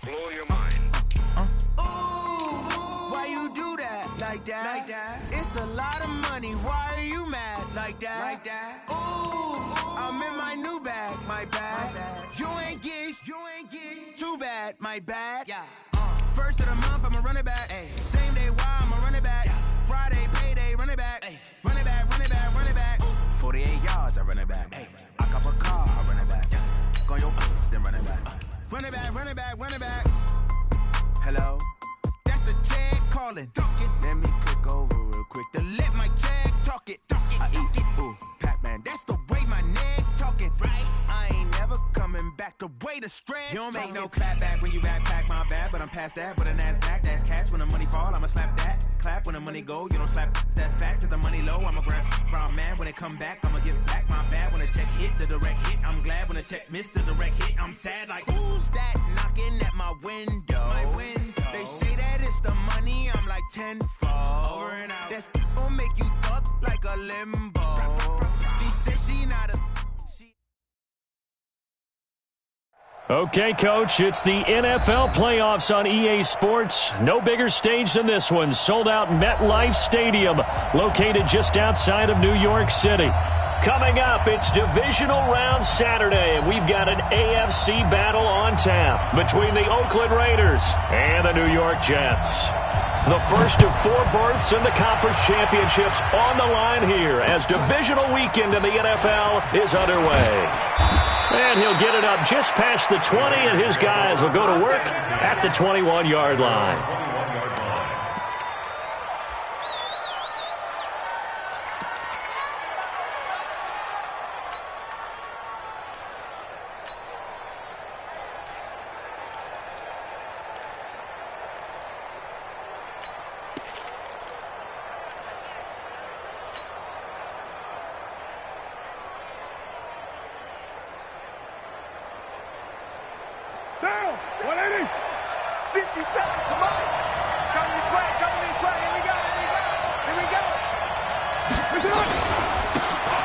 blow your mind. Ooh, why you do that? Like that? It's a lot of money. Why are you mad? Like that? Ooh, I'm in my new bag. My bad. You ain't get too bad. My bad. Yeah. First of the month, I'ma run it back. Ay. Same day, why I'ma run it back. Yeah. Friday, payday, run it back. Ay. Run it back. 48 yards, I run it back. Ay. I cop a car, I run it back. Yeah. Go your then run it back. Run it back. Hello? That's the Jag calling. Let me click over real quick to let my Jag talk it. I eat it, ooh, Pac-Man. That's the way my neck talking. Right? I ain't never coming back the way the stress. You don't make no clap back when you backpack, my bad, but I'm past that. With a NASDAQ, that's cash. When the money fall, I'ma slap that. Clap when the money go, you don't slap. That's facts. If the money low, I'ma grab brown man. When it come back, I'ma give back my bad. When the check hit, the direct hit, I'm glad. When the check missed the direct hit, I'm sad. Like, who's that knocking at my window? They say that it's the money, I'm like tenfold. Over and out. That's gon' make you up like a limbo. She said she not a... Okay, Coach, it's the NFL playoffs on EA Sports. No bigger stage than this one. Sold out MetLife Stadium, located just outside of New York City. Coming up, it's divisional round Saturday, and we've got an AFC battle on tap between the Oakland Raiders and the New York Jets. The first of 4 berths in the conference championships on the line here as divisional weekend in the NFL is underway. And he'll get it up just past the 20, and his guys will go to work at the 21-yard line.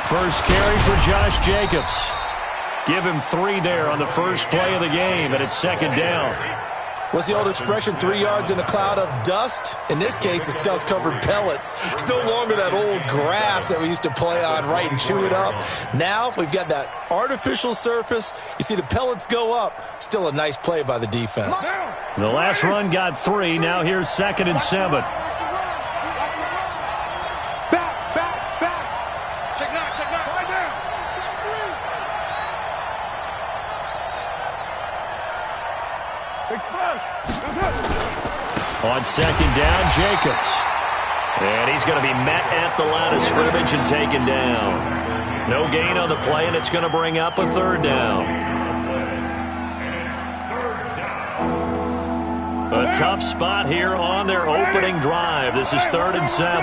First carry for Josh Jacobs. Give him 3 there on the first play of the game, and it's second down. What's the old expression, 3 yards in a cloud of dust? In this case, it's dust-covered pellets. It's no longer that old grass that we used to play on, right, and chew it up. Now we've got that artificial surface. You see the pellets go up. Still a nice play by the defense. The last run got 3. Now here's 2nd and 7. On 2nd down, Jacobs. And he's going to be met at the line of scrimmage and taken down. No gain on the play, and it's going to bring up a 3rd down. A tough spot here on their opening drive. This is 3rd and 7.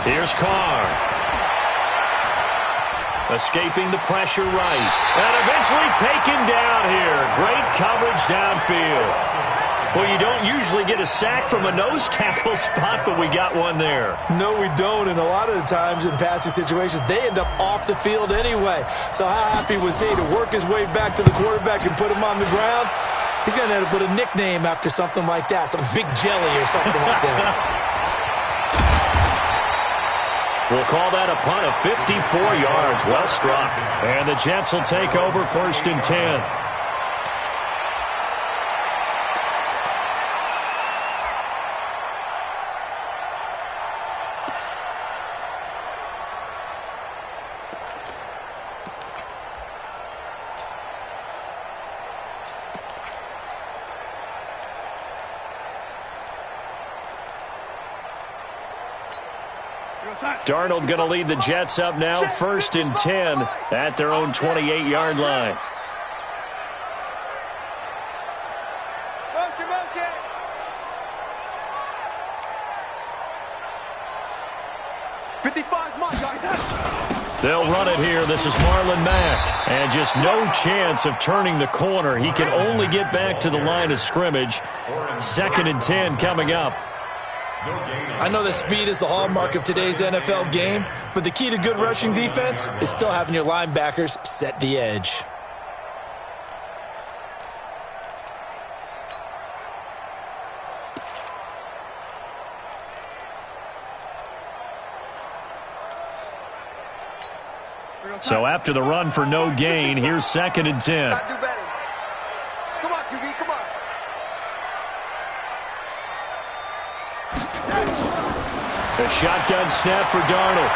Here's Carr. Escaping the pressure right. And eventually taken down here. Great coverage downfield. Well, you don't usually get a sack from a nose tackle spot, but we got one there. No, we don't. And a lot of the times in passing situations, they end up off the field anyway. So how happy was he to work his way back to the quarterback and put him on the ground? He's going to end up with a nickname after something like that, some Big Jelly or something like that. We'll call that a punt of 54 yards. Well struck. And the Jets will take over 1st and 10. Darnold going to lead the Jets up now, 1st and 10 at their own 28-yard line. They'll run it here. This is Marlon Mack. And just no chance of turning the corner. He can only get back to the line of scrimmage. 2nd and 10 coming up. I know that speed is the hallmark of today's NFL game, but the key to good rushing defense is still having your linebackers set the edge. So after the run for no gain, here's 2nd and 10. Gotta do better. Come on, QB, come on. A shotgun snap for Darnold.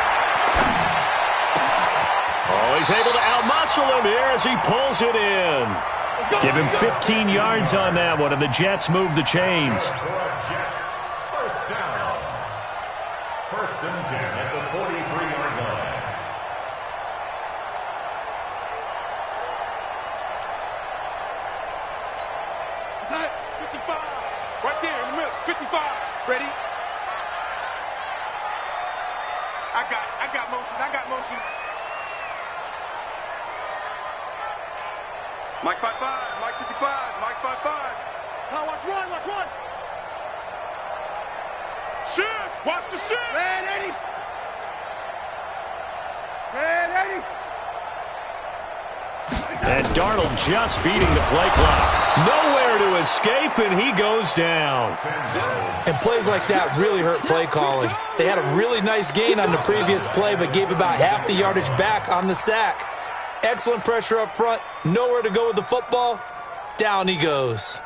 Oh, he's able to outmuscle him here as he pulls it in. Give him 15 yards on that one, and the Jets move the chains. First down. 1st and 10 at the 43-yard line. Inside, 55. Right there in the middle, 55. Ready? I got motion. Mike 5-5, Mike 55, Mike 5-5. Now watch run. Shift, watch the shift. Red 80. And Darnold just beating the play clock. Nowhere to escape, and he goes down. And plays like that really hurt play calling. They had a really nice gain on the previous play, but gave about half the yardage back on the sack. Excellent pressure up front. Nowhere to go with the football. Down he goes.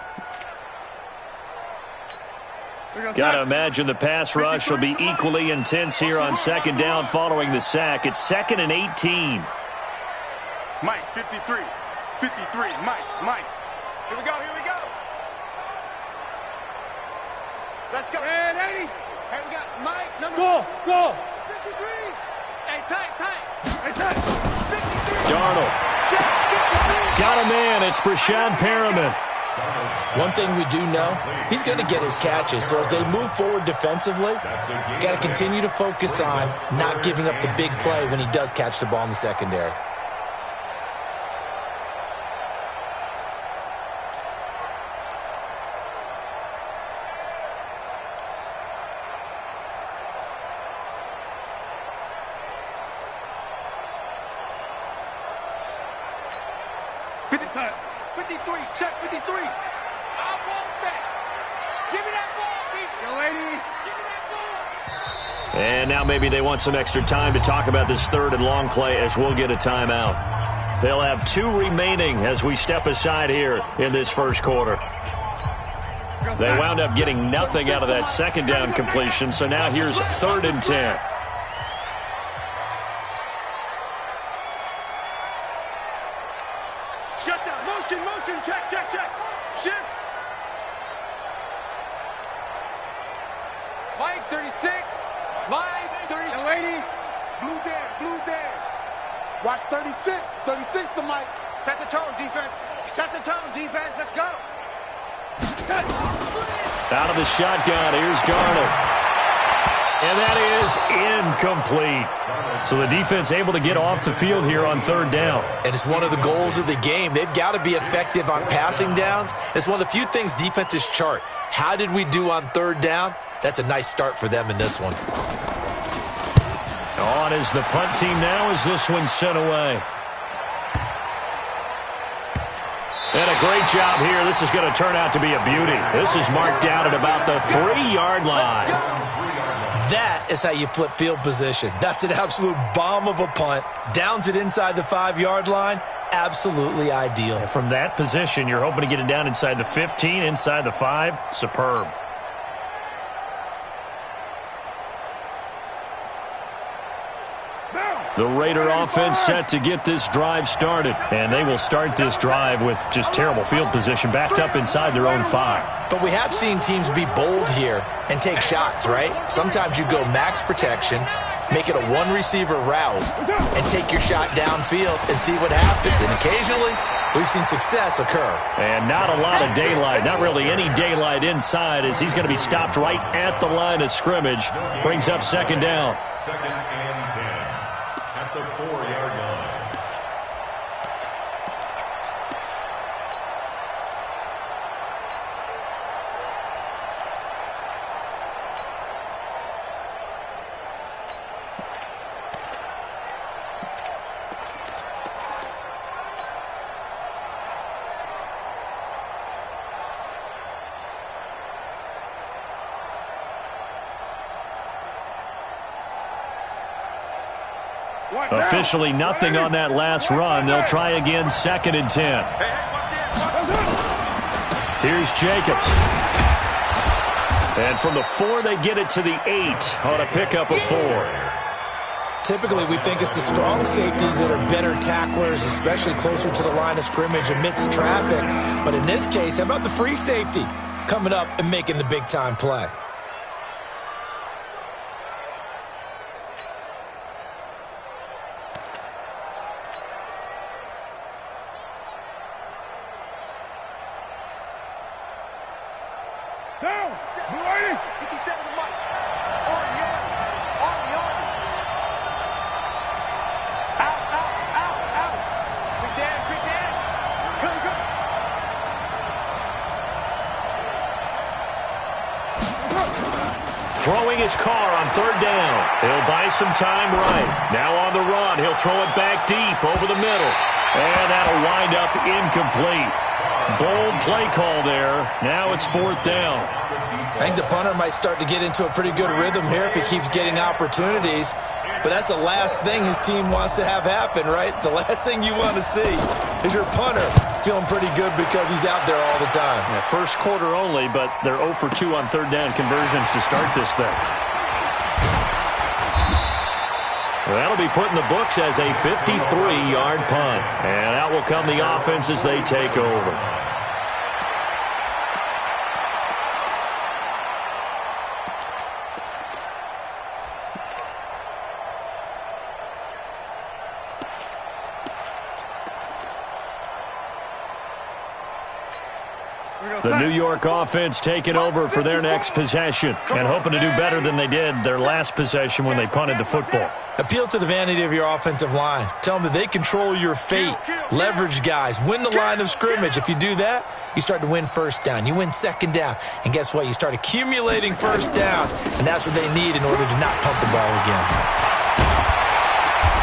Got to imagine the pass rush will be equally intense here on 2nd down following the sack. It's 2nd and 18. Mike 53, Mike. Here we go. Let's go. Red 80. Hey, we got Mike, number... Go. 53. Hey, tight. 53. Darnold. Got a man. It's Brashad Perriman. One thing we do know, he's going to get his catches. So as they move forward defensively, got to continue to focus on not giving up the big play when he does catch the ball in the secondary. Check 53. I want that. Give me that ball, Pete. Yo, lady. Give me that ball. And now maybe they want some extra time to talk about this 3rd and long play as we'll get a timeout. They'll have 2 remaining as we step aside here in this 1st quarter. They wound up getting nothing out of that 2nd down completion, so now here's 3rd and 10. Shut down. Motion. Check. Shift. Mike 36. Mike 36. Young lady. Blue there. Watch 36. 36 to Mike. Set the tone, defense. Let's go. Out of the shotgun, here's Darnold. And that is incomplete. So the defense able to get off the field here on 3rd down. And it's one of the goals of the game. They've got to be effective on passing downs. It's one of the few things defenses chart. How did we do on 3rd down? That's a nice start for them in this one. On is the punt team now as this one's sent away. And a great job here. This is going to turn out to be a beauty. This is marked down at about the 3-yard line. That is how you flip field position. That's an absolute bomb of a punt. Downs it inside the 5-yard line. Absolutely ideal. And from that position, you're hoping to get it down inside the 15, inside the 5. Superb. The Raider offense set to get this drive started. And they will start this drive with just terrible field position backed up inside their own 5. But we have seen teams be bold here and take shots, right? Sometimes you go max protection, make it a 1-receiver route, and take your shot downfield and see what happens. And occasionally, we've seen success occur. And not a lot of daylight, not really any daylight inside as he's going to be stopped right at the line of scrimmage. Brings up 2nd down. 2nd and 10 at the 4-yard line. Officially nothing on that last run. They'll try again, 2nd and 10. Here's Jacobs. And from the 4, they get it to the 8 on a pickup of 4. Typically, we think it's the strong safeties that are better tacklers, especially closer to the line of scrimmage amidst traffic. But in this case, how about the free safety coming up and making the big-time play? Throwing his car on 3rd down. He'll buy some time right. Now on the run. He'll throw it back deep over the middle. And that'll wind up incomplete. Bold play call there. Now it's 4th down. I think the punter might start to get into a pretty good rhythm here if he keeps getting opportunities. But that's the last thing his team wants to have happen, right? The last thing you want to see is your punter feeling pretty good because he's out there all the time. Yeah, first quarter only, but they're 0 for 2 on 3rd down conversions to start this thing. Well, that'll be put in the books as a 53-yard punt. And out will come the offense as they take over. The New York offense taking over for their next possession and hoping to do better than they did their last possession when they punted the football. Appeal to the vanity of your offensive line. Tell them that they control your fate. Leverage guys. Win the line of scrimmage. If you do that, you start to win 1st down. You win 2nd down. And guess what? You start accumulating 1st downs. And that's what they need in order to not punt the ball again.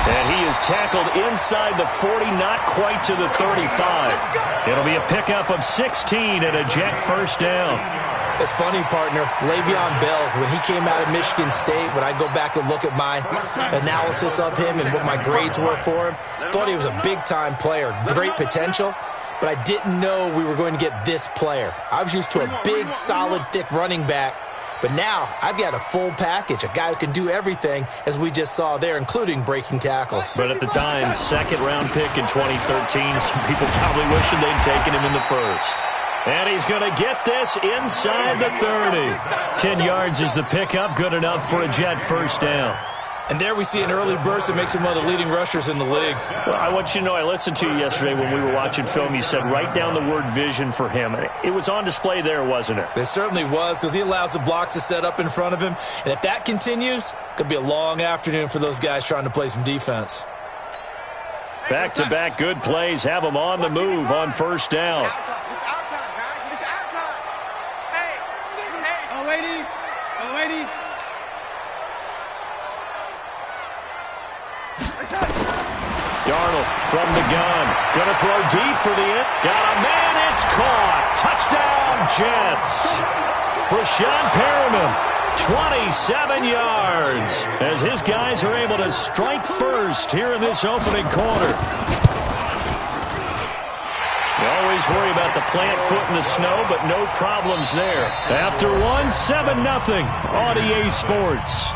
And he is tackled inside the 40, not quite to the 35. It'll be a pickup of 16 and a Jet 1st down. It's funny, partner. Le'Veon Bell, when he came out of Michigan State, when I go back and look at my analysis of him and what my grades were for him, thought he was a big-time player, great potential, but I didn't know we were going to get this player. I was used to a big, solid, thick running back. But now I've got a full package, a guy who can do everything, as we just saw there, including breaking tackles. But at the time, 2nd-round pick in 2013, some people probably wishing they'd taken him in the 1st. And he's going to get this inside the 30. 10 yards is the pickup, good enough for a Jet 1st down. And there we see an early burst that makes him one of the leading rushers in the league. Well, I want you to know, I listened to you yesterday when we were watching film. You said write down the word vision for him. It was on display there, wasn't it? It certainly was, because he allows the blocks to set up in front of him. And if that continues, it could be a long afternoon for those guys trying to play some defense. Back-to-back good plays have them on the move on 1st down. It's our time, guys. It's our time. Hey. Oh, lady. Oh, lady. Darnold from the gun. Going to throw deep for the end. Got a man. It's caught. Touchdown, Jets. Rashawn Perriman, 27 yards, as his guys are able to strike first here in this opening quarter. You always worry about the plant foot in the snow, but no problems there. After one, 7-0 on EA Sports.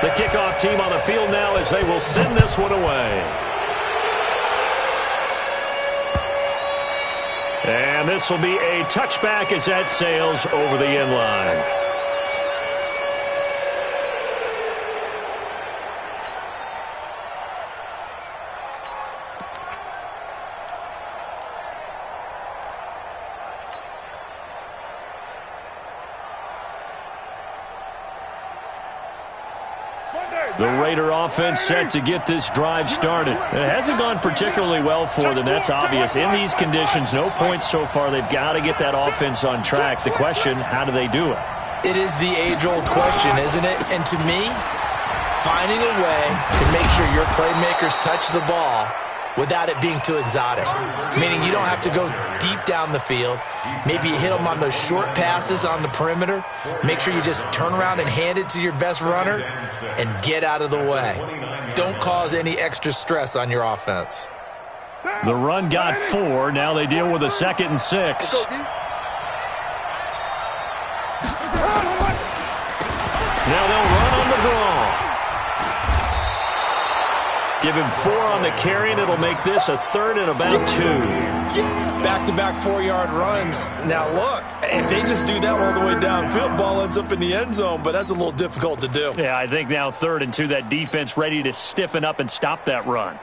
The kickoff team on the field now as they will send this one away. And this will be a touchback as that sails over the end line. The Raider offense set to get this drive started. It hasn't gone particularly well for them. That's obvious. In these conditions, no points so far. They've got to get that offense on track. The question, how do they do it? It is the age-old question, isn't it? And to me, finding a way to make sure your playmakers touch the ball without it being too exotic. Meaning you don't have to go deep down the field. Maybe you hit them on those short passes on the perimeter. Make sure you just turn around and hand it to your best runner and get out of the way. Don't cause any extra stress on your offense. The run got 4. Now they deal with a 2nd and 6. Now they'll run on the draw. Give him 4 on the carry, and it'll make this a 3rd and about 2. Back-to-back 4-yard runs. Now, look, if they just do that all the way downfield, ball ends up in the end zone, but that's a little difficult to do. Yeah, I think now 3rd and 2, that defense ready to stiffen up and stop that run.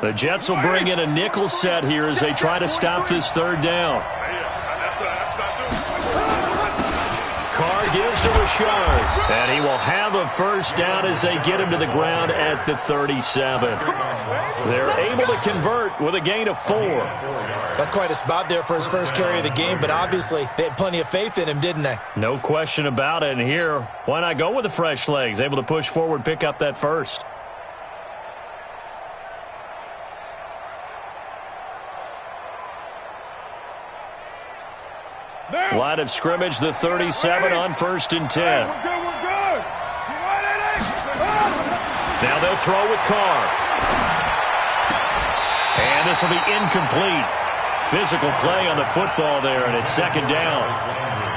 The Jets will bring in a nickel set here as they try to stop this 3rd down. Carr gives to Richard, and he will have a 1st down as they get him to the ground at the 37. They're able to convert with a gain of 4. That's quite a spot there for his first carry of the game, but obviously they had plenty of faith in him, didn't they? No question about it. And here, why not go with the fresh legs? Able to push forward, pick up that 1st. Line of scrimmage, the 37 on 1st and 10. Now they'll throw with Carr. And this will be incomplete. Physical play on the football there, and it's 2nd down.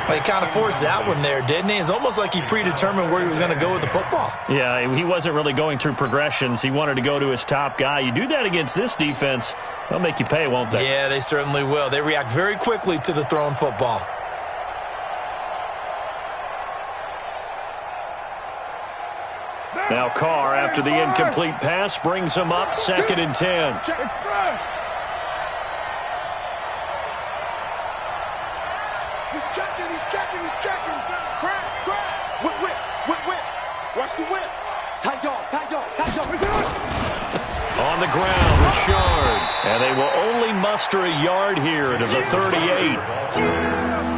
Well, he kind of forced that one there, didn't he? It's almost like he predetermined where he was going to go with the football. Yeah, he wasn't really going through progressions. He wanted to go to his top guy. You do that against this defense, they'll make you pay, won't they? Yeah, they certainly will. They react very quickly to the thrown football. Now Carr, after the incomplete pass, brings him up 2nd and 10. He's checking. Crash. Whip. Watch the whip. Tight dog. On the ground, Richard. And they will only muster a yard here to the 38.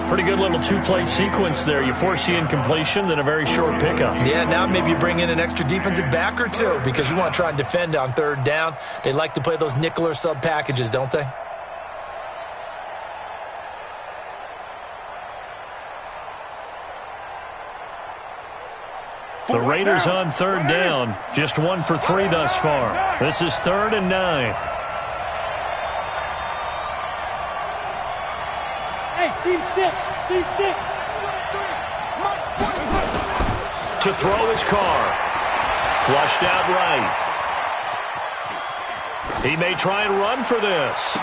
Pretty good little 2-play sequence there. You force the incompletion, then a very short pickup. Yeah, now maybe you bring in an extra defensive back or two because you want to try and defend on 3rd down. They like to play those nickel or sub packages, don't they? The Raiders on 3rd down. Just 1 for 3 thus far. This is 3rd and 9. Hey, Steve 6. To throw his Carr. Flushed out right. He may try and run for this.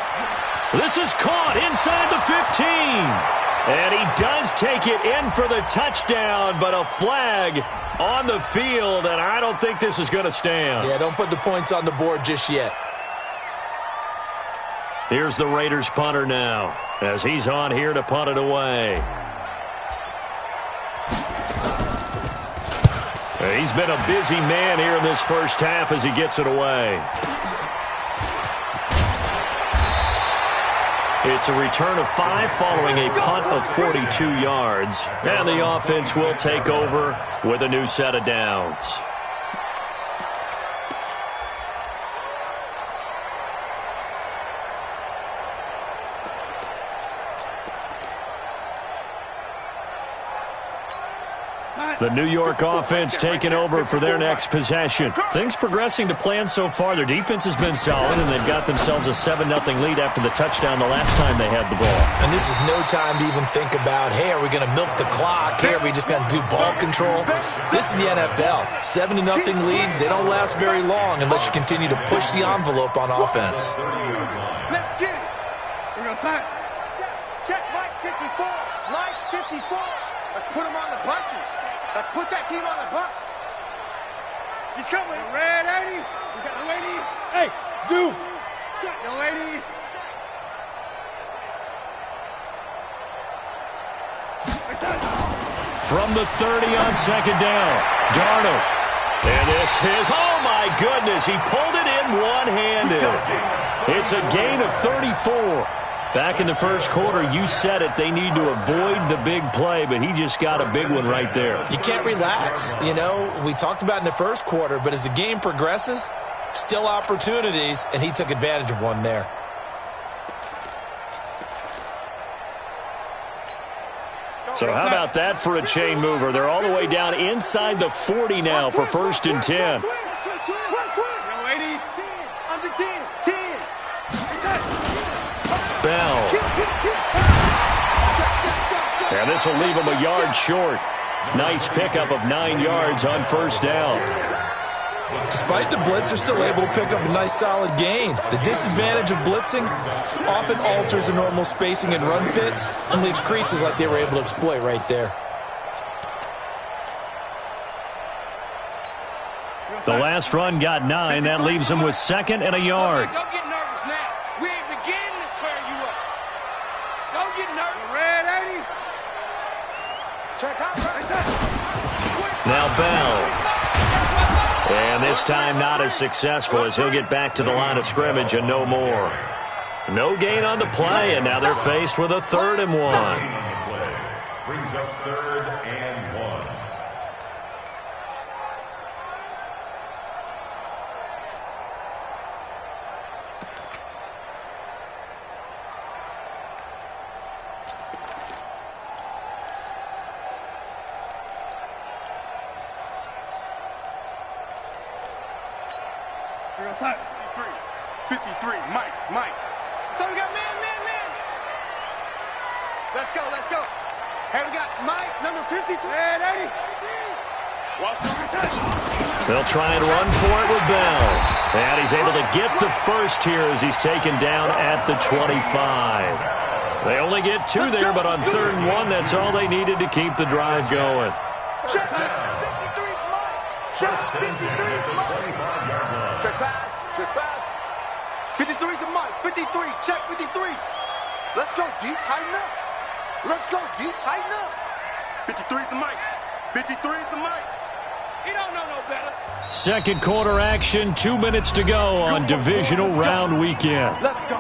This is caught inside the 15. And he does take it in for the touchdown, but a flag on the field, and I don't think this is going to stand. Yeah, don't put the points on the board just yet. Here's the Raiders punter now, as he's on here to punt it away. He's been a busy man here in this first half as he gets it away. It's a return of 5 following a punt of 42 yards. And the offense will take over with a new set of downs. The New York offense taking over for their next possession. Things progressing to plan so far. Their defense has been solid, and they've got themselves a 7-0 lead after the touchdown the last time they had the ball. And this is no time to even think about, hey, are we going to milk the clock? Hey, are we just going to do ball control? This is the NFL. 7-0 leads, they don't last very long unless you continue to push the envelope on offense. Let's get it. We're going to sign. Check Mike 54. Mike 54. Let's put him on the buses. Let's put that team on the bus. He's coming. Red 80. We got the lady. Hey, Zoo. Check the lady. From the 30 on 2nd down, Darnold. And this is, oh my goodness, he pulled it in one-handed. It's a gain of 34. Back in the first quarter, you said it, they need to avoid the big play, but he just got a big one right there. You can't relax. You know, we talked about in the first quarter, but as the game progresses, still opportunities, and he took advantage of one there. So how about that for a chain mover? They're all the way down inside the 40 now for 1st and 10. Bell. And this will leave him a yard short. Nice pickup of 9 yards on 1st down. Despite the blitz, they're still able to pick up a nice solid gain. The disadvantage of blitzing often alters the normal spacing and run fits and leaves creases like they were able to exploit right there. The last run got 9. That leaves him with 2nd and a yard. Don't get nervous now. We ain't beginning to tear you up. Don't get nervous. Red 80. Check out. Now Bell. And this time not as successful as he'll get back to the line of scrimmage and no more. No gain on the play, and now they're faced with a 3rd and 1. Brings up 3rd and 1. Outside. 53, Mike. So we got man. Let's go. Hey, we got Mike, number 53. And 80. Watch the They'll try and run for it with Bell. And he's able to get the first here as he's taken down at the 25. They only get 2 there, but on 3rd and 1, that's all they needed to keep the drive going. Check 53, Mike. Check 53, Mike. Check pass. 53's the Mike. 53. Check 53. Let's go, D. Tighten up. 53's the Mike. 53's the Mike. He don't know no better. Second quarter action, 2 minutes to go on divisional round weekend. Let's go.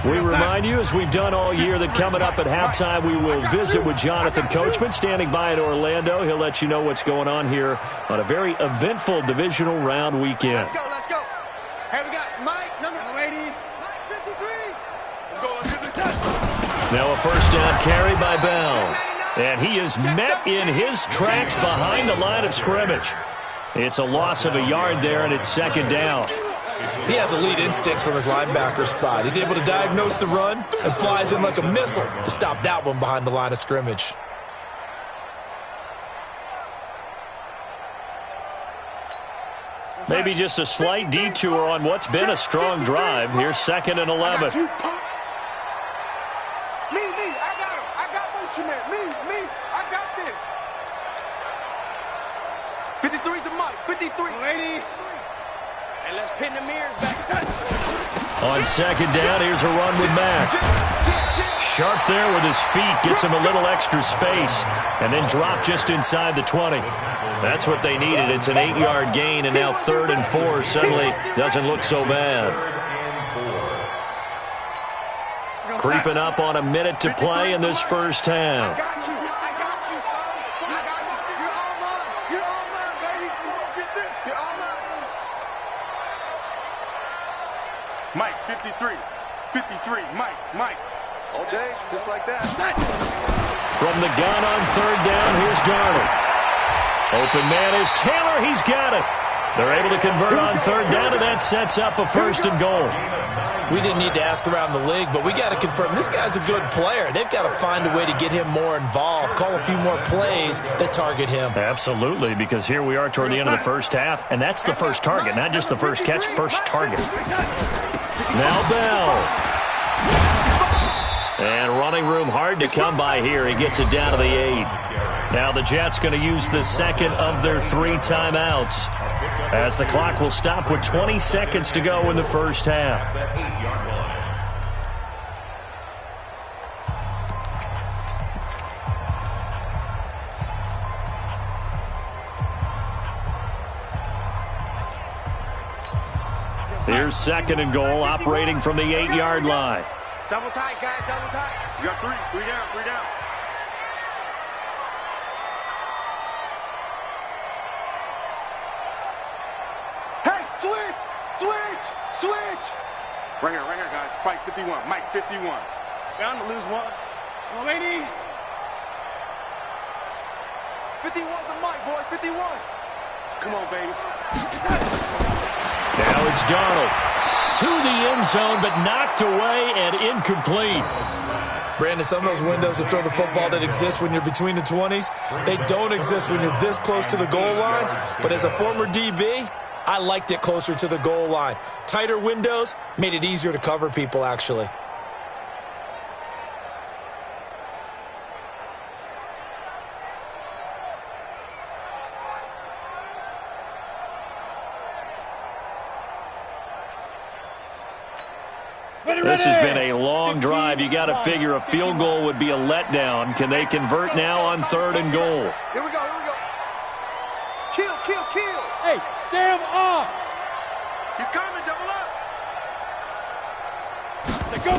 We remind you, as we've done all year, that coming up at halftime, we will visit with Jonathan Coachman standing by in Orlando. He'll let you know what's going on here on a very eventful divisional round weekend. Let's go. Hey, we got Mike, number 80. Mike, 53. Let's go. Now a 1st down carry by Bell. And he is met in his tracks behind the line of scrimmage. It's a loss of a yard there, and it's 2nd down. He has elite instincts from his linebacker spot. He's able to diagnose the run and flies in like a missile to stop that one behind the line of scrimmage. Maybe just a slight detour on what's been a strong drive. Here's 2nd and 11. Me, I got him. I got motion man. Me, I got this. 53's the Mike. 53. 80. And let's pin the mirrors back. On 2nd down, here's a run with Mack. Sharp there with his feet, gets him a little extra space, and then drop just inside the 20. That's what they needed. It's an 8-yard gain, and now 3rd and 4 suddenly doesn't look so bad. Creeping up on a minute to play in this first half. I got you, son. I got you. You're all mine, baby. Get this. You're all mine. Mike, 53. 53. Mike. All day, just like that. From the gun on 3rd down, here's Darnold. Open man is Taylor. He's got it. They're able to convert on 3rd down, and that sets up a 1st and goal. We didn't need to ask around the league, but we got to confirm this guy's a good player. They've got to find a way to get him more involved, call a few more plays that target him. Absolutely, because here we are toward the end of the first half, and that's the first target, not just the first catch, first target. Now Bell. And running room hard to come by here. He gets it down to the 8. Now the Jets going to use the 2nd of their 3 timeouts, as the clock will stop with 20 seconds to go in the first half. Here's 2nd and goal, operating from the 8-yard line. Double tight, guys, double tight. You got three down, three down. Hey, switch! Right here, guys. Fight 51, Mike 51. Bound to lose one. Well, lady. 51's the Mike, boy, 51. Come on, baby. Now it's Darnold. To the end zone, but knocked away and incomplete. Brandon, some of those windows to throw the football that exist when you're between the 20s, they don't exist when you're this close to the goal line. But as a former DB, I liked it closer to the goal line. Tighter windows made it easier to cover people, actually. This has been a long drive. You got to figure a field goal would be a letdown. Can they convert now on 3rd and goal? Here we go. Kill. Hey, Sam off. He's coming, double up. Let's go.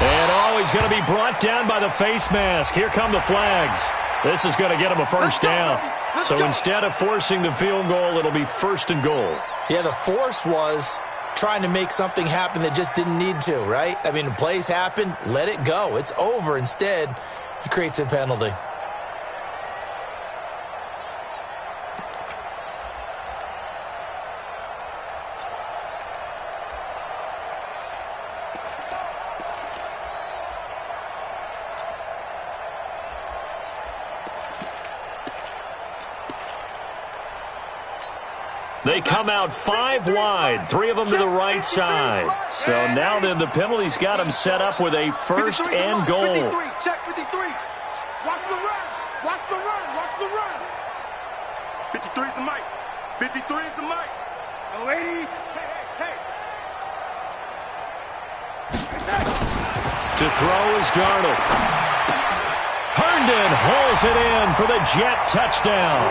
And he's going to be brought down by the face mask. Here come the flags. This is going to get him a first down. So instead of forcing the field goal, it'll be 1st and goal. Yeah, the force was trying to make something happen that just didn't need to, right? I mean, plays happen, let it go. It's over. Instead, he creates a penalty. They come out 5 wide, 3 of them to the right side. So now then the penalty's got him set up with a 1st and goal. 53, check 53. Watch the run. 53 is the mic. 53 is the mic. Oh, lady. Hey. To throw is Darnold. Herndon hauls it in for the Jet touchdown.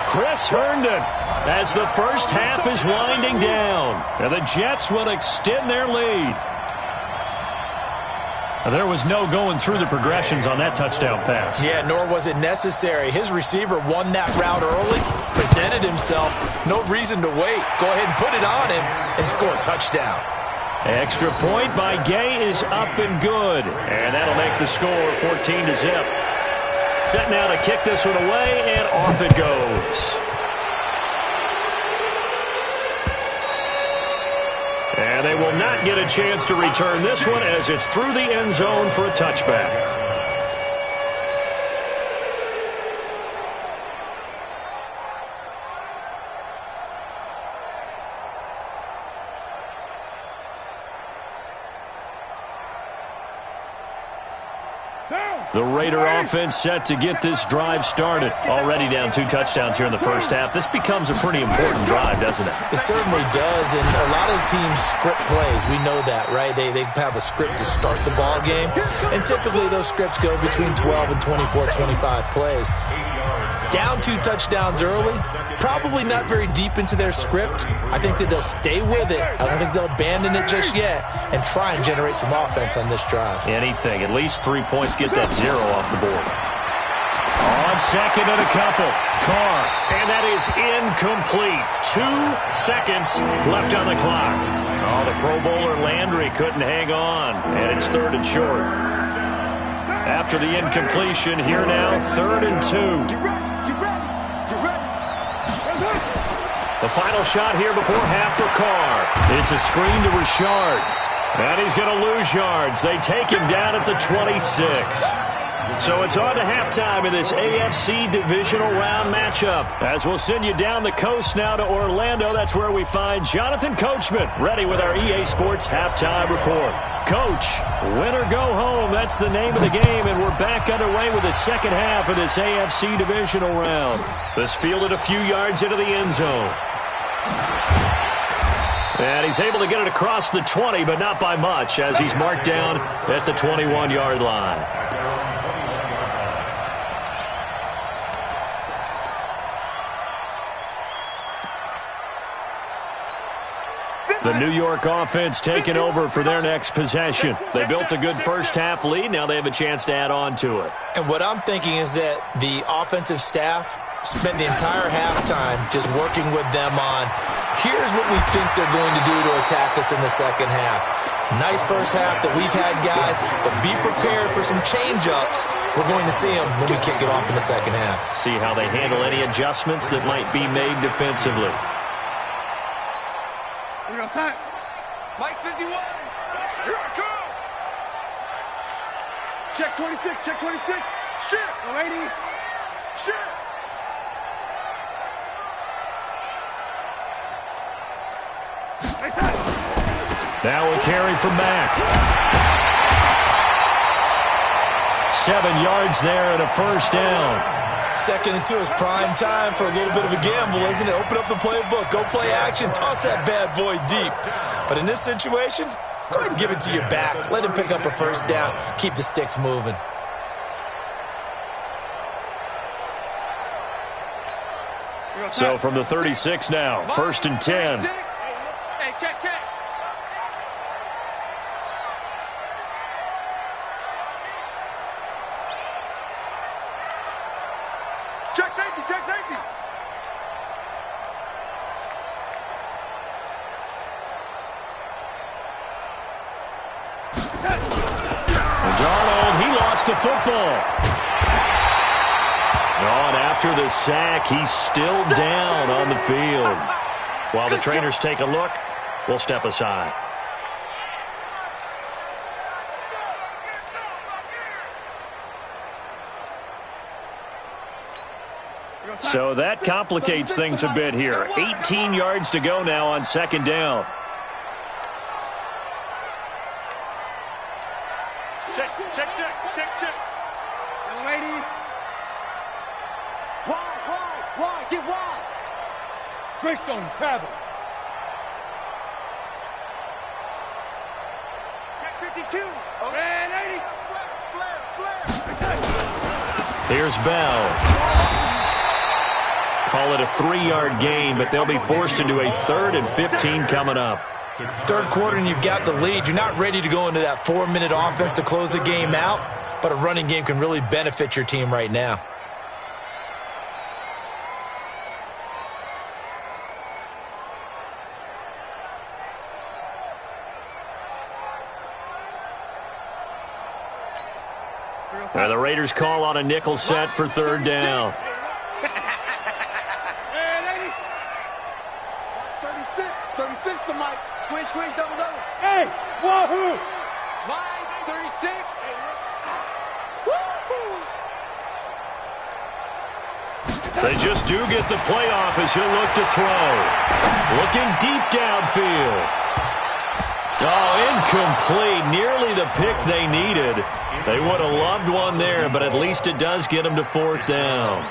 Chris Herndon, as the first half is winding down, and the Jets will extend their lead. There was no going through the progressions on that touchdown pass. Yeah, nor was it necessary. His receiver won that route early, presented himself. No reason to wait. Go ahead and put it on him and score a touchdown. Extra point by Gay is up and good, and that'll make the score 14-0. Set now to kick this one away, and off it goes. And they will not get a chance to return this one as it's through the end zone for a touchback. The Raider offense set to get this drive started. Already down 2 touchdowns here in the first half. This becomes a pretty important drive, doesn't it? It certainly does, and a lot of teams script plays. We know that, right? They have a script to start the ball game, and typically those scripts go between 12 and 24, 25 plays. Down 2 touchdowns early, probably not very deep into their script. I think that they'll stay with it. I don't think they'll abandon it just yet and try and generate some offense on this drive. Anything, at least 3 points, get that 0 off the board. On 2nd and a couple, Carr, and that is incomplete. 2 seconds left on the clock. Oh, the Pro Bowler Landry couldn't hang on, and it's 3rd and short. After the incompletion, here now, 3rd and 2. The final shot here before half for Carr. It's a screen to Richard. And he's going to lose yards. They take him down at the 26. So it's on to halftime in this AFC divisional round matchup. As we'll send you down the coast now to Orlando. That's where we find Jonathan Coachman ready with our EA Sports halftime report. Coach, win or go home. That's the name of the game, and we're back underway with the second half of this AFC divisional round. This fielded a few yards into the end zone. And he's able to get it across the 20, but not by much, as he's marked down at the 21-yard line. New York offense taking over for their next possession. They built a good first-half lead. Now they have a chance to add on to it. And what I'm thinking is that the offensive staff spent the entire halftime just working with them on, here's what we think they're going to do to attack us in the second half. Nice first half that we've had, guys, but be prepared for some change-ups. We're going to see them when we kick it off in the second half. See how they handle any adjustments that might be made defensively. We're outside. Mike 51. Here I come. Check 26. Check 26. Shit. Lady. Shit. Now a carry from Mack. 7 yards there and a first down. 2nd and 2 is prime time for a little bit of a gamble, isn't it? Open up the playbook, go play action, toss that bad boy deep. But in this situation, go ahead and give it to your back. Let him pick up a first down. Keep the sticks moving. So from the 36 now, 1st and 10. Hey, check. Check safety. Check safety. Darnold, he lost the football. And after the sack, he's still down on the field. While the trainers take a look, we'll step aside. So that complicates things a bit here. 18 yards to go now on 2nd down. Check. Young lady. Wide. Get wide. Greystone, travel. Check 52. Red 80. Flare. Here's Bell. Call it a 3-yard gain, but they'll be forced into a 3rd and 15 coming up. Third quarter and you've got the lead. You're not ready to go into that 4-minute offense to close the game out, but a running game can really benefit your team right now. The Raiders call on a nickel set for 3rd down. 36 to Mike. Squish, double. Hey, wahoo! Mike, 36. They just do get the playoff as he'll look to throw. Looking deep downfield. Oh, incomplete. Nearly the pick they needed. They would have loved one there, but at least it does get them to 4th down.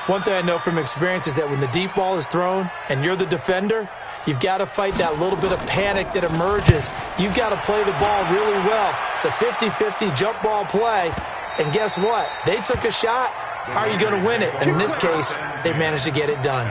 One thing I know from experience is that when the deep ball is thrown and you're the defender, you've got to fight that little bit of panic that emerges. You've got to play the ball really well. It's a 50-50 jump ball play. And guess what? They took a shot. How are you going to win it? And in this case, they managed to get it done.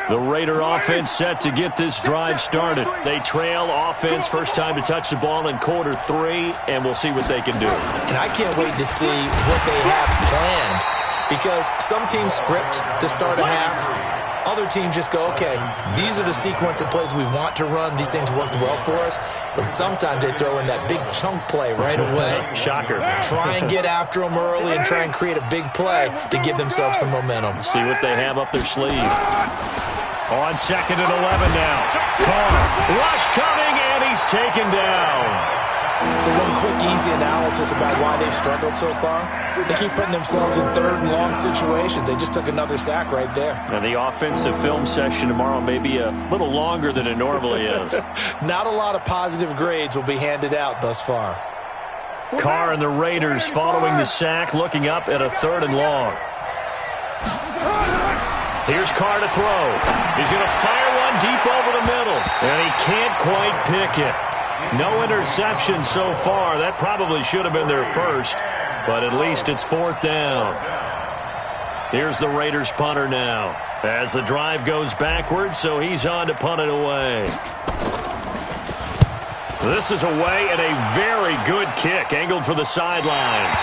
The Raider offense set to get this drive started. They trail offense, first time to touch the ball in quarter 3, and we'll see what they can do. And I can't wait to see what they have planned, because some teams script to start a half. Other teams just go, okay, these are the sequence of plays we want to run. These things worked well for us. And sometimes they throw in that big chunk play right away. Shocker. Try and get after them early and try and create a big play to give themselves some momentum. See what they have up their sleeve. On 2nd and 11 now. Carr, rush coming, and he's taken down. So one quick, easy analysis about why they've struggled so far. They keep putting themselves in 3rd and long situations. They just took another sack right there. And the offensive film session tomorrow may be a little longer than it normally is. Not a lot of positive grades will be handed out thus far. Carr and the Raiders following the sack, looking up at a 3rd and long. Here's Carr to throw. He's going to fire one deep over the middle, and he can't quite pick it. No interception so far. That probably should have been their first, but at least it's 4th down. Here's the Raiders punter now as the drive goes backwards, so he's on to punt it away. This is away and a very good kick, angled for the sidelines.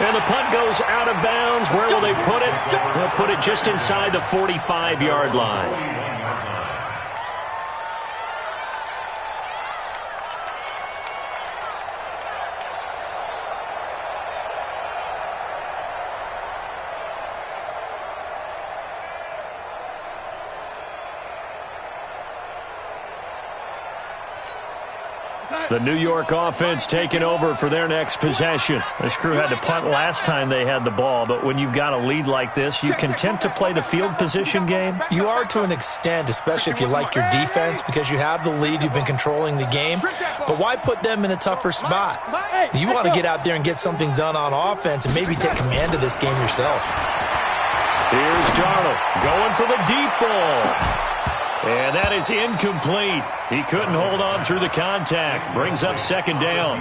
And the punt goes out of bounds. Where will they put it? They'll put it just inside the 45-yard line. The New York offense taking over for their next possession. This crew had to punt last time they had the ball, but when you've got a lead like this, you content to play the field position game? You are to an extent, especially if you like your defense, because you have the lead, you've been controlling the game. But why put them in a tougher spot? You want to get out there and get something done on offense and maybe take command of this game yourself. Here's Darnold going for the deep ball. And that is incomplete. He couldn't hold on through the contact. Brings up 2nd down.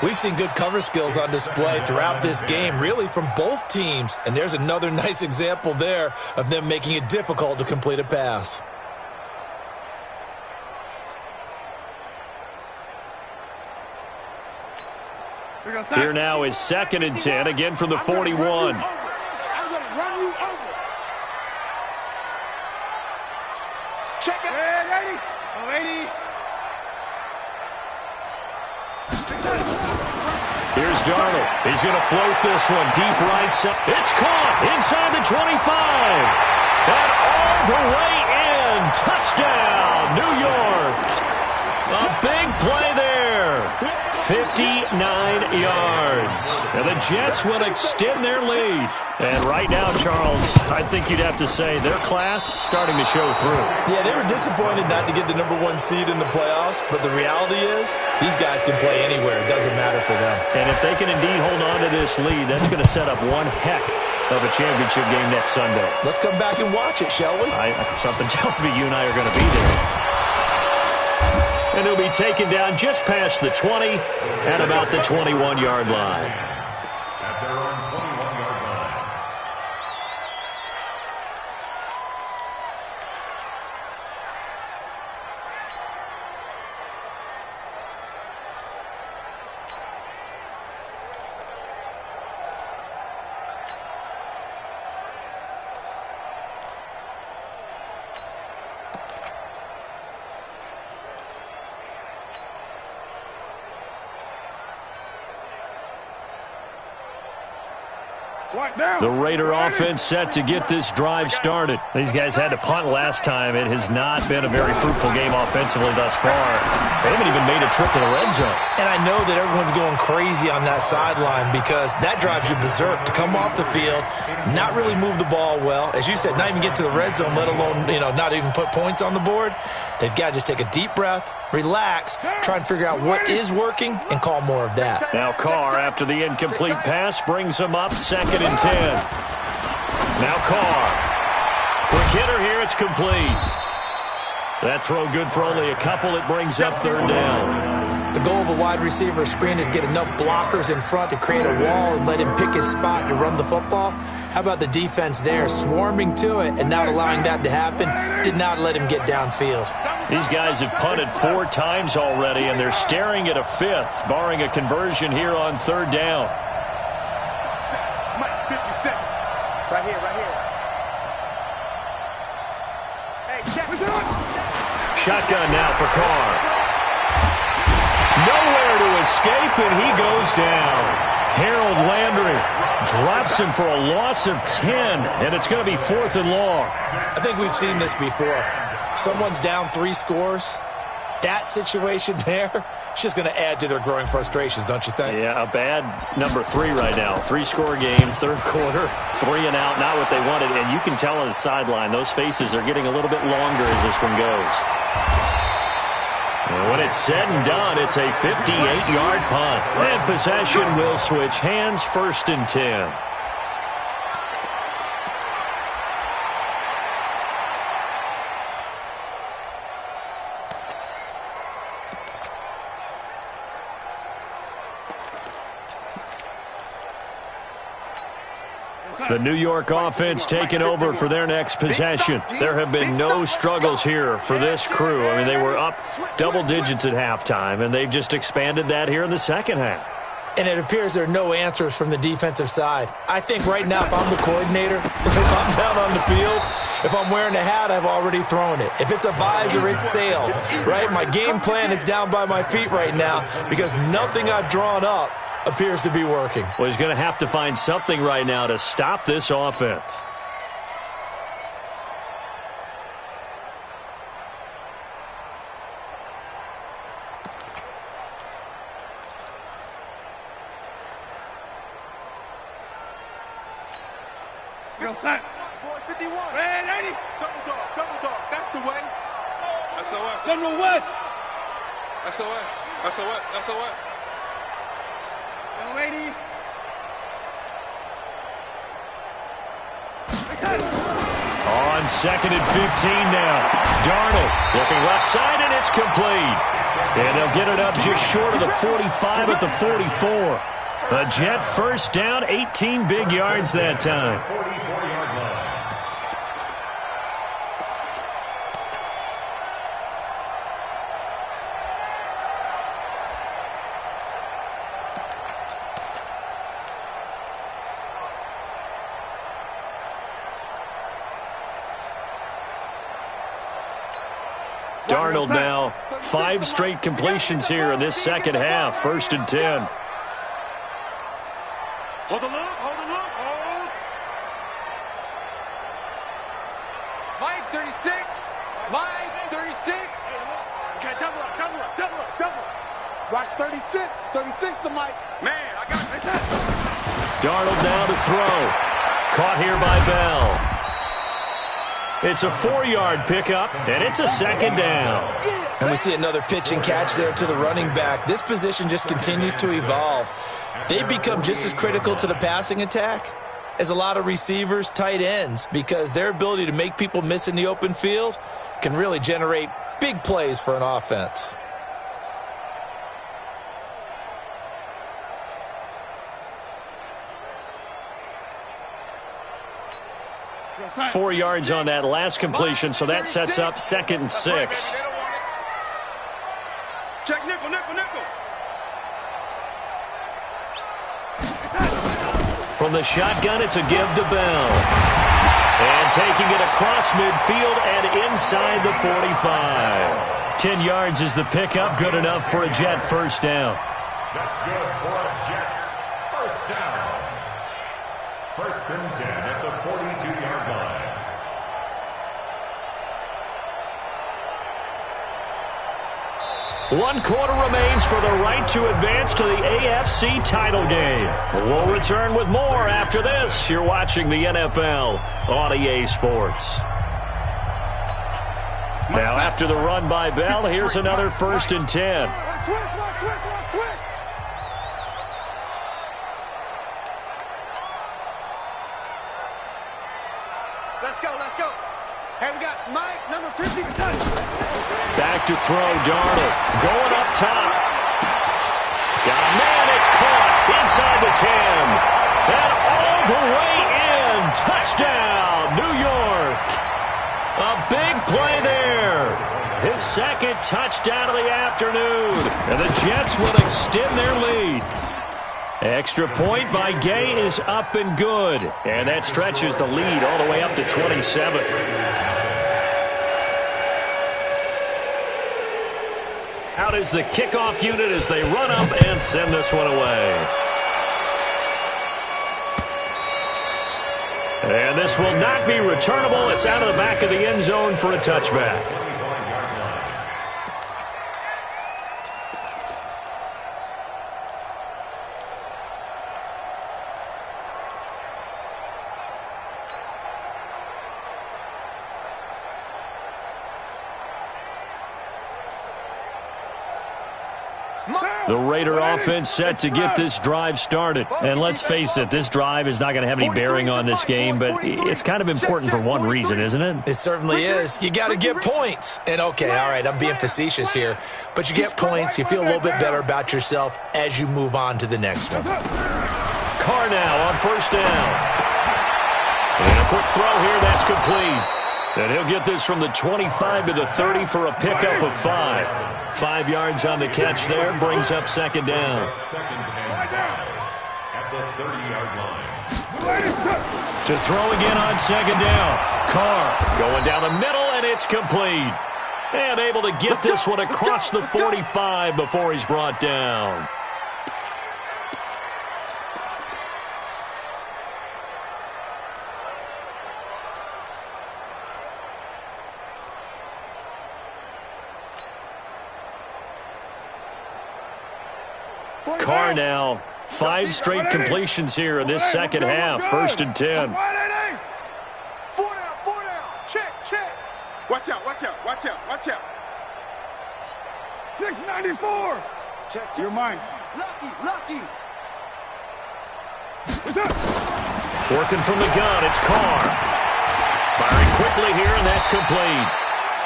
We've seen good cover skills on display throughout this game, really from both teams. And there's another nice example there of them making it difficult to complete a pass. Here now is 2nd and 10, again from the 41. I'm going to run you over. Check it. Hey, 80. Here's Darnold. He's going to float this one deep right side. It's caught inside the 25. And all the way in. Touchdown, New York. A big play there. 59 yards. And the Jets will extend their lead. And right now, Charles, I think you'd have to say their class starting to show through. Yeah, they were disappointed not to get the #1 seed in the playoffs, but the reality is these guys can play anywhere. It doesn't matter for them. And if they can indeed hold on to this lead, that's going to set up one heck of a championship game next Sunday. Let's come back and watch it, shall we? Something tells me you and I are going to be there. And he'll be taken down just past the 20 at about the 21-yard line. At their own 21-yard line. The Raider offense set to get this drive started. These guys had to punt last time. It has not been a very fruitful game offensively thus far. They haven't even made a trip to the red zone. And I know that everyone's going crazy on that sideline because that drives you berserk to come off the field, not really move the ball well. As you said, not even get to the red zone, let alone, not even put points on the board. They've got to just take a deep breath, relax, try and figure out what is working, and call more of that. Now Carr, after the incomplete pass, brings him up 2nd and 10. Now Carr. Quick hitter here, it's complete. That throw good for only a couple. It brings up 3rd down. The goal of a wide receiver screen is get enough blockers in front to create a wall and let him pick his spot to run the football. How about the defense there, swarming to it and not allowing that to happen? Did not let him get downfield. These guys have punted 4 times already, and they're staring at a 5th, barring a conversion here on 3rd down. Mike, 57. Right here. Hey, check. Shotgun now for Carr. Nowhere to escape, and he goes down. Harold Landry drops him for a loss of 10, and it's going to be 4th and long. I think we've seen this before. Someone's down 3 scores. That situation there, it's just going to add to their growing frustrations, don't you think? Yeah, a bad number 3 right now. 3-score game, 3rd quarter, 3 and out, not what they wanted. And you can tell on the sideline, those faces are getting a little bit longer as this one goes. And when it's said and done, it's a 58-yard punt. And possession will switch hands, 1st and 10. The New York offense taking over for their next possession. There have been no struggles here for this crew. I mean, they were up double digits at halftime, and they've just expanded that here in the second half. And it appears there are no answers from the defensive side. I think right now, if I'm the coordinator, if I'm down on the field, if I'm wearing a hat, I've already thrown it. If it's a visor, it's sailed, right? My game plan is down by my feet right now because nothing I've drawn up appears to be working. Well, he's going to have to find something right now to stop this offense. Go, son. Boy, 51. Red 80. Double dog. That's the way. SOS. General West. SOS. Young lady. On 2nd and 15 now. Darnold looking left side, and it's complete. And they'll get it up just short of the 45 at the 44. A Jet first down, 18 big yards that time. 44-yard line. Darnold now, 5 straight completions here in this second half. 1st and 10. Hold. Mike 36. Okay, double up. Watch 36. 36 to Mike. Man, I got it. Darnold now to throw. Caught here by Bell. It's a 4-yard pickup, and it's a 2nd down. And we see another pitch and catch there to the running back. This position just continues to evolve. They become just as critical to the passing attack as a lot of receivers, tight ends, because their ability to make people miss in the open field can really generate big plays for an offense. Son. 4 yards on that last completion, so that sets up 2nd and 6. Check nickel. From the shotgun, it's a give to Bell. And taking it across midfield and inside the 45. 10 yards is the pickup, good enough for a Jet first down. That's good for a Jets first down. 1st and 10 at the 42-yard line. One quarter remains for the right to advance to the AFC title game. We'll return with more after this. You're watching the NFL on EA Sports. Now, after the run by Bell, here's another 1st and 10. Switch. Let's go. Hey, we got Mike, number 50. Back to throw, Darnold. Going up top. Man, it's caught inside the 10. And all the way in. Touchdown, New York. A big play there. His 2nd touchdown of the afternoon. And the Jets will extend their lead. Extra point by Gay is up and good. And that stretches the lead all the way up to 27. Out is the kickoff unit as they run up and send this one away. And this will not be returnable. It's out of the back of the end zone for a touchback. The Raider offense set to get this drive started. And let's face it, this drive is not going to have any bearing on this game, but it's kind of important for one reason, isn't it? It certainly is. You got to get points. And, okay, all right, I'm being facetious here. But you get points, you feel a little bit better about yourself as you move on to the next one. Carr now on 1st down. And a quick throw here, that's complete. And he'll get this from the 25 to the 30 for a pickup of 5. 5 yards on the catch there, brings up second down. Second and 5 at the 30-yard line. To throw again on second down. Carr going down the middle, and it's complete. And able to get this one across the 45 before he's brought down. Carr now, 5 straight completions here in this second half. 1st and 10. 4 down. Check. Watch out. 694. Check. You're mine. Lucky. Working from the gun, it's Carr. Firing quickly here, and that's complete.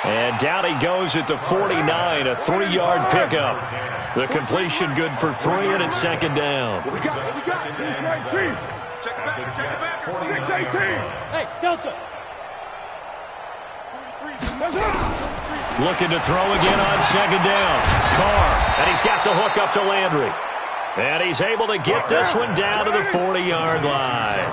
And down he goes at the 49, a 3-yard pickup. The completion good for 3, and it's second down. We got. Check it back. 618. Hey, Delta. Looking to throw again on second down. Carr, and he's got the hook up to Landry. And he's able to get this one down to the 40-yard line.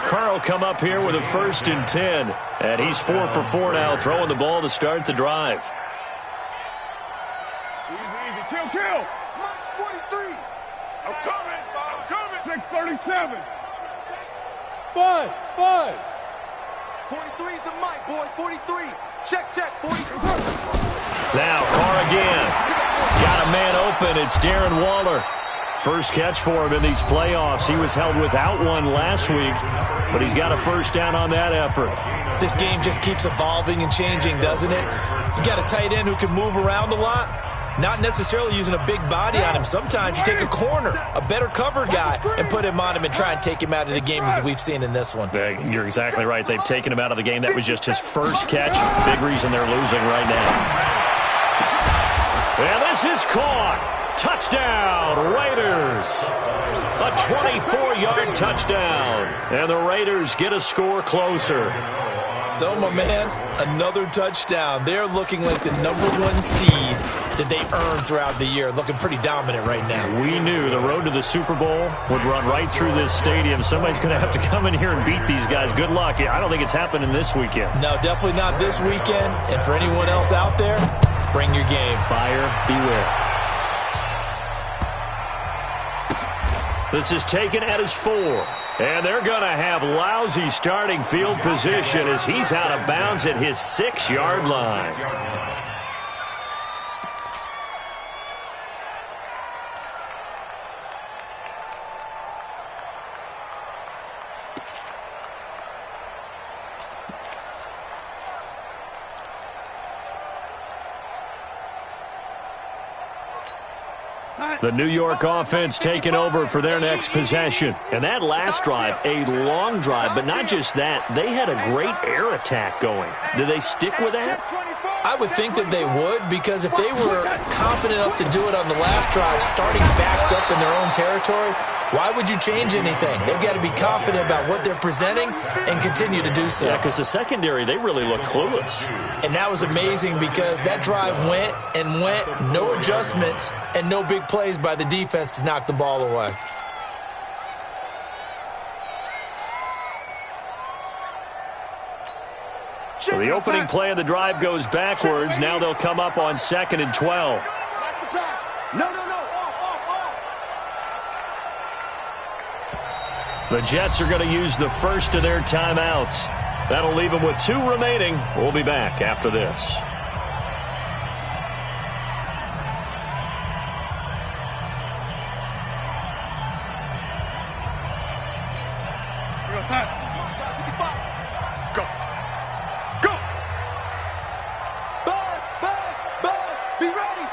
Carr will come up here with a 1st and 10. And he's 4 for 4 now, throwing the ball to start the drive. Easy. Kill. Mike's 43. I'm coming. 637. Buzz. 43's the Mike, boy. 43. Check. 43. Now Carr again. Got a man open. It's Darren Waller. First catch for him in these playoffs. He was held without one last week, but he's got a 1st down on that effort. This game just keeps evolving and changing, doesn't it? You got a tight end who can move around a lot, not necessarily using a big body on him. Sometimes you take a corner, a better cover guy, and put him on him and try and take him out of the game as we've seen in this one. You're exactly right. They've taken him out of the game. That was just his first catch. Big reason they're losing right now. And this is caught. Touchdown, Raiders. A 24-yard touchdown. And the Raiders get a score closer. So, my man, another touchdown. They're looking like the #1 seed that they earned throughout the year. Looking pretty dominant right now. We knew the road to the Super Bowl would run right through this stadium. Somebody's going to have to come in here and beat these guys. Good luck. I don't think it's happening this weekend. No, definitely not this weekend. And for anyone else out there, bring your game. Buyer beware. This is taken at his 4. And they're going to have lousy starting field position as he's out of bounds at his 6-yard line. The New York offense taking over for their next possession. And that last drive, a long drive, but not just that. They had a great air attack going. Do they stick with that? I would think that they would, because if they were confident enough to do it on the last drive, starting backed up in their own territory, why would you change anything? They've got to be confident about what they're presenting and continue to do so. Yeah, because the secondary, they really look clueless. And that was amazing because that drive went, no adjustments, and no big plays by the defense to knock the ball away. So the opening play of the drive goes backwards. Now they'll come up on 2nd and 12. No. The Jets are going to use the first of their timeouts. That'll leave them with 2 remaining. We'll be back after this. Go. Buzz. Be ready.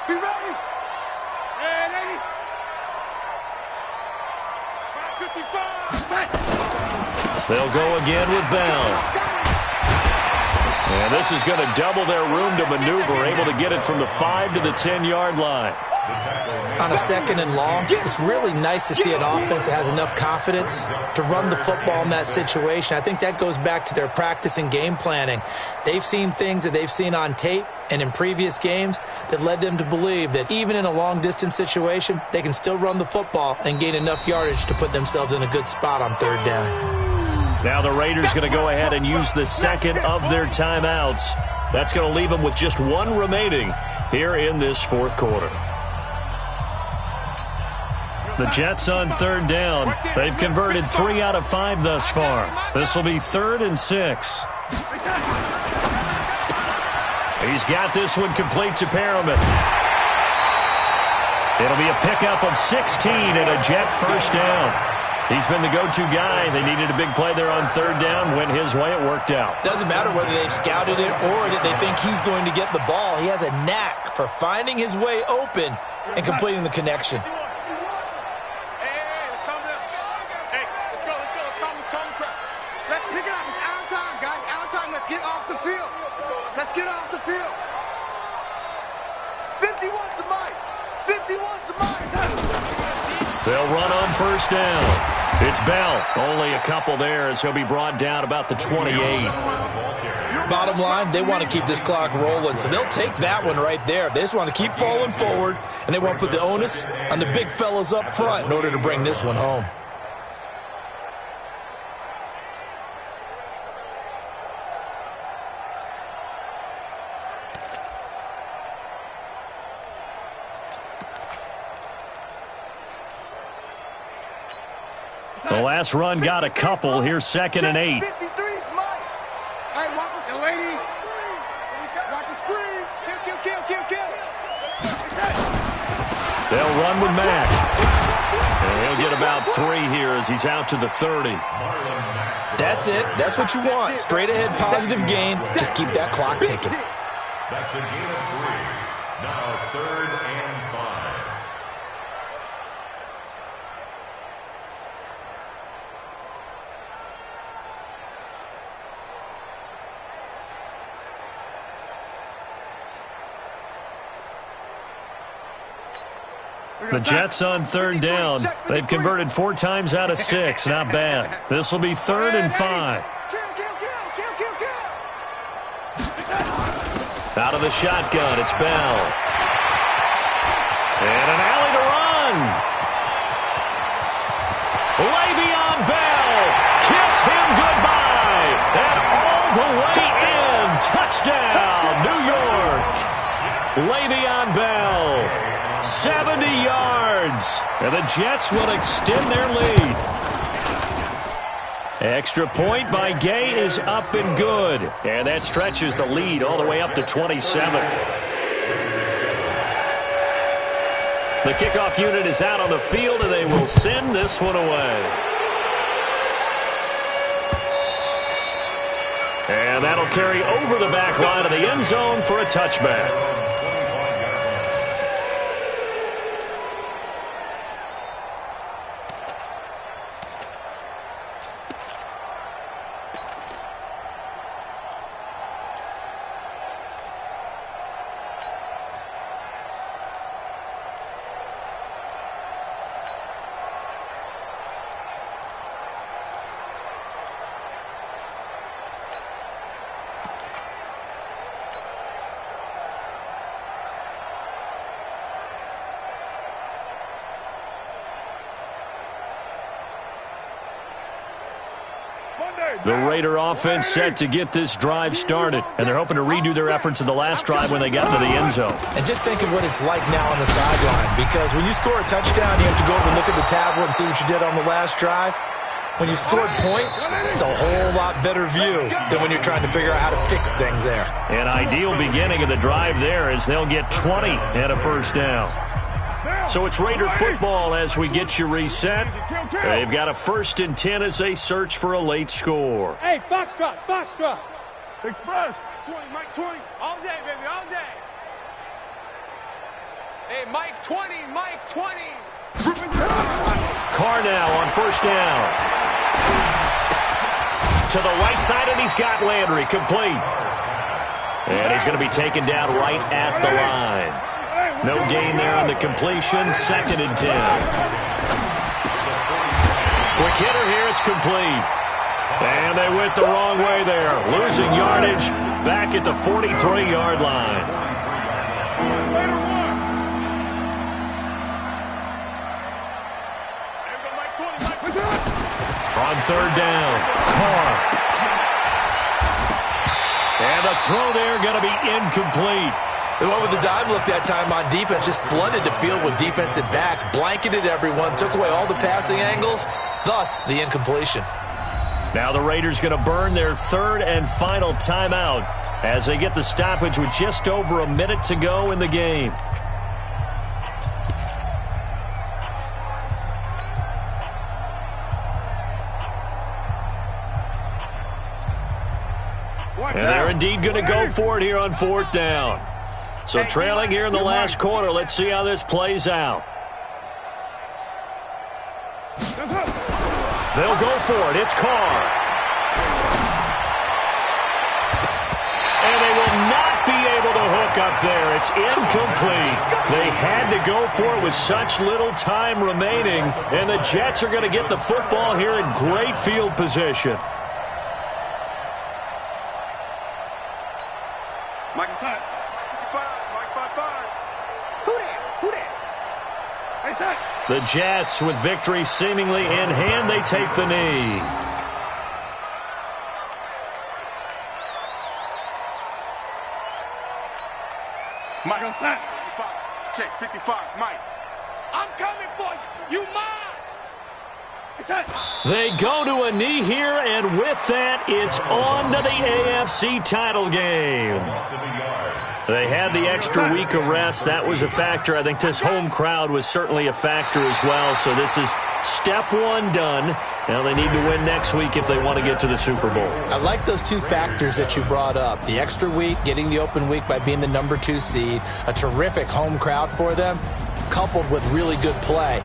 And 80. 555. They'll go again with Bell. And this is going to double their room to maneuver, able to get it from the 5 to the 10-yard line. On a 2nd and long, it's really nice to see an offense that has enough confidence to run the football in that situation. I think that goes back to their practice and game planning. They've seen things that they've seen on tape and in previous games that led them to believe that even in a long-distance situation, they can still run the football and gain enough yardage to put themselves in a good spot on 3rd down. Now the Raiders going to go ahead and use the 2nd of their timeouts. That's going to leave them with just 1 remaining here in this 4th quarter. The Jets on 3rd down. They've converted 3 out of 5 thus far. This will be 3rd and 6. He's got this one complete to Perriman. It'll be a pickup of 16 and a Jet first down. He's been the go-to guy. They needed a big play there on 3rd down. Went his way. It worked out. Doesn't matter whether they've scouted it or that they think he's going to get the ball. He has a knack for finding his way open and completing the connection. Let's get off the field. 51's the mic. 51's the mic. They'll run on 1st down. It's Bell. Only a couple there as he'll be brought down about the 28. Bottom line, they want to keep this clock rolling, so they'll take that one right there. They just want to keep falling forward, and they want to put the onus on the big fellas up front in order to bring this one home. The last run got a couple. Here's 2nd and 8. 53's Mike. Hey, watch the lady. Watch the screen. Kill. They'll run with Mack. And he'll get about 3 here as he's out to the 30. That's it. That's what you want. Straight ahead positive gain. Just keep that clock ticking. That's a gain of 3. Now 3rd and 5. The Jets on 3rd down. They've converted 4 times out of 6. Not bad. This will be 3rd and 5. Out of the shotgun, it's Bell. And an alley to run. Le'Veon Bell. Kiss him goodbye. And all the way in. Touchdown, New York. Le'Veon Bell. 70 yards. And the Jets will extend their lead. Extra point by Gay is up and good. And that stretches the lead all the way up to 27. The kickoff unit is out on the field, and they will send this one away. And that'll carry over the back line of the end zone for a touchback. The Raider offense set to get this drive started, and they're hoping to redo their efforts in the last drive when they got into the end zone. And just think of what it's like now on the sideline, because when you score a touchdown, you have to go over and look at the tablet and see what you did on the last drive. When you scored points, it's a whole lot better view than when you're trying to figure out how to fix things there. An ideal beginning of the drive there as they'll get 20 and a first down. So it's Raider football as we get you reset. They've got a 1st and 10 as they search for a late score. Hey, Foxtrot. Express. 20, Mike 20. All day, baby, all day. Hey, Mike 20, Mike 20. Carr now on first down. To the right side, and he's got Landry complete. And he's going to be taken down right at the line. No gain there on the completion. 2nd and 10. Quick hitter here. It's complete. And they went the wrong way there. Losing yardage back at the 43-yard line. On 3rd down, Carr. And a throw there going to be incomplete. They went with the dime look that time on defense, just flooded the field with defensive backs, blanketed everyone, took away all the passing angles, thus the incompletion. Now the Raiders going to burn their 3rd and final timeout as they get the stoppage with just over a minute to go in the game. And they're indeed going to go for it here on 4th down. So trailing here in the last quarter. Let's see how this plays out. They'll go for it. It's Carr. And they will not be able to hook up there. It's incomplete. They had to go for it with such little time remaining. And the Jets are going to get the football here in great field position. Mike inside. Mike 55. Who that? Hey, son. The Jets, with victory seemingly in hand, they take the knee. Mike outside. 55. Check 55. Mike. I'm coming for you. You mine. They go to a knee here, and with that, it's on to the AFC title game. They had the extra week of rest. That was a factor. I think this home crowd was certainly a factor as well. So this is step 1 done. Now they need to win next week if they want to get to the Super Bowl. I like those 2 factors that you brought up. The extra week, getting the open week by being the number 2 seed, a terrific home crowd for them, coupled with really good play.